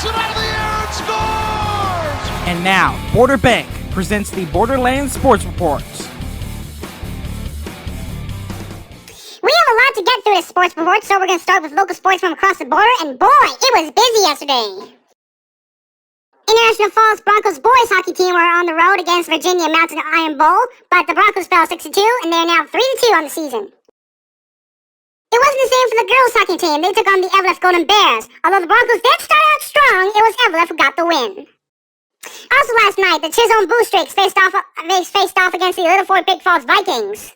Takes it out of the air and scores! And now, Border Bank presents the Borderland Sports Report. We have a lot to get through this sports report, so we're going to start with local sports from across the border, and boy, it was busy yesterday. International Falls Broncos boys hockey team were on the road against Virginia Mountain Iron Bowl, but the Broncos fell 6-2, and they're now 3-2 on the season. It wasn't the same for the girls hockey team. They took on the Eveleth Golden Bears. Although the Broncos did start out strong, it was Eveleth who got the win. Also last night, the Chisholm Blue Streaks faced off against the Little Fort Big Falls Vikings.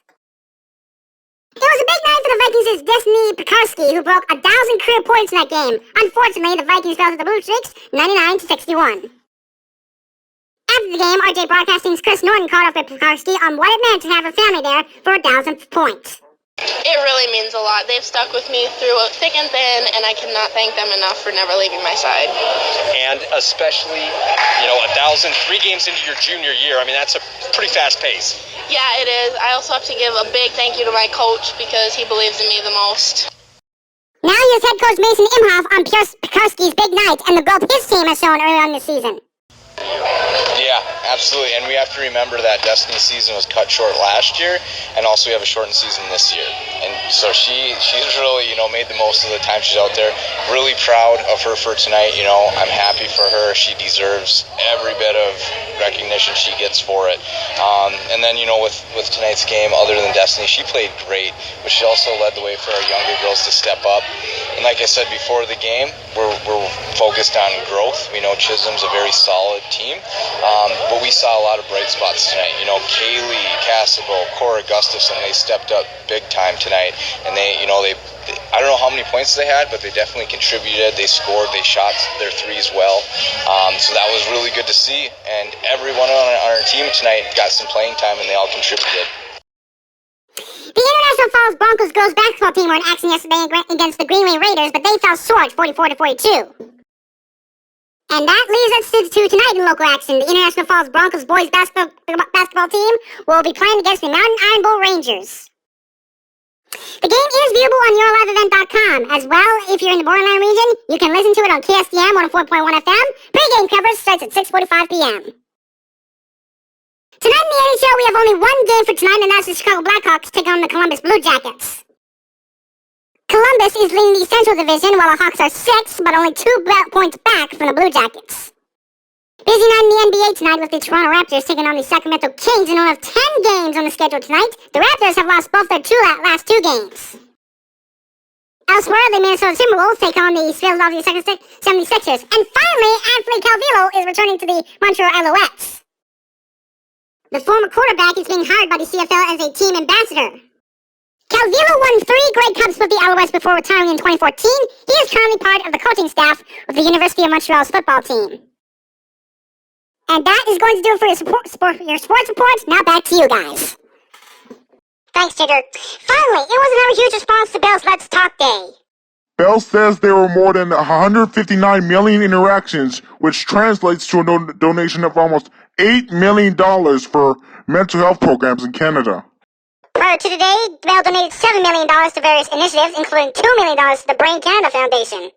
It was a big night for the Vikings' Destiny Pekarsky, who broke 1,000 career points in that game. Unfortunately, the Vikings fell to the Blue Streaks 99-61. After the game, RJ Broadcasting's Chris Norton caught up with Pekarsky on what it meant to have a family there for 1,000th point. It really means a lot. They've stuck with me through thick and thin, and I cannot thank them enough for never leaving my side. And especially, 1,000, 3 games into your junior year, that's a pretty fast pace. Yeah, it is. I also have to give a big thank you to my coach because he believes in me the most. Now here's head coach Mason Imhoff on Pekarsky's big night and the growth his team has shown early on this season. Yeah, absolutely. And we have to remember that Destiny's season was cut short last year, and also we have a shortened season this year. And so she's really, made the most of the time she's out there. Really proud of her for tonight. I'm happy for her. She deserves every bit of recognition she gets for it. And then, with tonight's game, other than Destiny, she played great, but she also led the way for our younger girls to step up. And like I said before the game, we're focused on growth. We know Chisholm's a very solid team, but we saw a lot of bright spots tonight. Kaylee Cassable, Cora Gustafson, they stepped up big time tonight, and they I don't know how many points they had, but they definitely contributed. They scored, they shot their threes well, so that was really good to see. And everyone on our team tonight got some playing time, and they all contributed. The International Falls Broncos girls basketball team were in action yesterday against the Greenway Raiders, but they fell short 44-42. And that leads us to tonight in local action. The International Falls Broncos boys basketball team will be playing against the Mountain Iron Bowl Rangers. The game is viewable on YourLiveEvent.com. As well, if you're in the Borderland region, you can listen to it on KSDM 104.1 FM. Pre-game coverage starts at 6:45 p.m. Tonight in the NHL, we have only one game for tonight, and that's the Chicago Blackhawks taking on the Columbus Blue Jackets. Columbus is leading the Central Division, while the Hawks are 6th, but only 2 points back from the Blue Jackets. Busy night in the NBA tonight with the Toronto Raptors taking on the Sacramento Kings in one of 10 games on the schedule tonight. The Raptors have lost both their last 2 games. Elsewhere, the Minnesota Timberwolves take on the Philadelphia 76ers. And finally, Anthony Calvillo is returning to the Montreal Alouettes. The former quarterback is being hired by the CFL as a team ambassador. Calvillo won 3 Grey Cups with the Alouettes before retiring in 2014. He is currently part of the coaching staff of the University of Montreal's football team. And that is going to do it for your sports report. Now back to you guys. Thanks, Jigger. Finally, it was another huge response to Bell's Let's Talk Day. Bell says there were more than 159 million interactions, which translates to a donation of almost $8 million for mental health programs in Canada. Prior to today, Bell donated $7 million to various initiatives, including $2 million to the Brain Canada Foundation.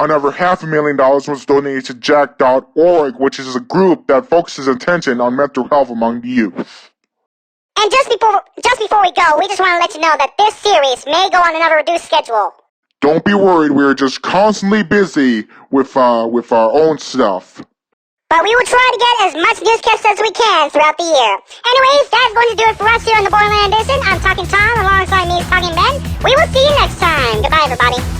Another $500,000 was donated to Jack.org, which is a group that focuses attention on mental health among the youth. And just before we go, we just want to let you know that this series may go on another reduced schedule. Don't be worried, we're just constantly busy with our own stuff. But we will try to get as much newscast as we can throughout the year. Anyways, that's going to do it for us here on the Borderland Edition. I'm Talking Tom alongside me, Talking Ben. We will see you next time. Goodbye, everybody.